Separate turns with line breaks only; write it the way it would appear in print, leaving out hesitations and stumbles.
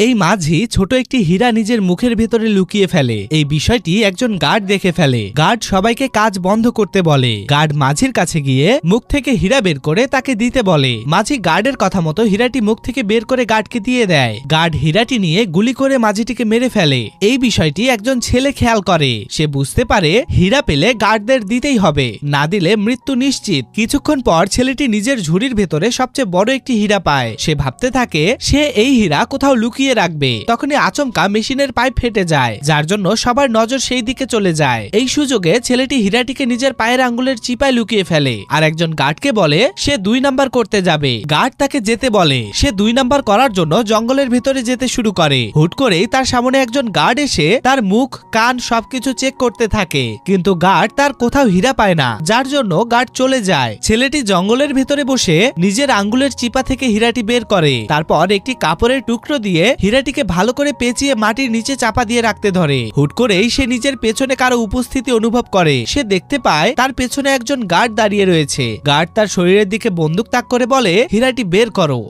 এই মাঝি ছোট একটি হীরা নিজের মুখের ভেতরে লুকিয়ে ফেলে। এই বিষয়টি একজন গার্ড দেখে ফেলে। গার্ড সবাইকে কাজ বন্ধ করতে বলে। গার্ড মাঝির কাছে গিয়ে মুখ থেকে হীরা বের করে তাকে দিতে বলে। মাঝি গার্ডের কথা মতো হীরাটি মুখ থেকে বের করে গার্ডকে দিয়ে দেয়। গার্ড হীরাটি নিয়ে গুলি করে মাঝিটিকে মেরে ফেলে। এই বিষয়টি একজন ছেলে খেয়াল করে। সে বুঝতে পারে হীরা পেলে গার্ডদের দিতেই হবে, না দিলে মৃত্যু নিশ্চিত। কিছুক্ষণ পর ছেলেটি নিজের ঝুড়ির ভেতরে সবচেয়ে বড় একটি হীরা পায়। সে ভাবতে থাকে সে এই হীরা কোথাও লুকিয়ে রাখবে। তখনই আচমকা মেশিনের পাইপ ফেটে যায়, যার জন্য সবার নজর সেই দিকে চলে যায়। এই সুযোগে ছেলেটি হীরাটিকে নিজের পায়ের আঙ্গুলের চিপায় লুকিয়ে ফেলে আর একজন গার্ডকে বলে সে 2 নাম্বার করতে যাবে। গার্ড তাকে যেতে বলে। সে 2 নাম্বার করার জন্য জঙ্গলের ভেতরে যেতে শুরু করে। হুট করেই তার সামনে একজন গার্ড এসে তার মুখ কান সবকিছু চেক করতে থাকে, কিন্তু গার্ড তার কোথাও হীরা পায় না, যার জন্য গার্ড চলে যায়। ছেলেটি জঙ্গলের ভেতরে বসে নিজের আঙ্গুলের চিপা থেকে হীরাটি বের করে। তারপর একটি কাপড়ের টুকরো দিয়ে হীরাটিকে ভালো করে পেঁচিয়ে মাটির নিচে চাপা দিয়ে রাখতে ধরে। হুট করেই সে নিজের পেছনে কারো উপস্থিতি অনুভব করে। সে দেখতে পায় তার পেছনে একজন গার্ড দাঁড়িয়ে রয়েছে। গার্ড তার শরীরের দিকে বন্দুক তাক করে বলে, হীরাটি বের করো।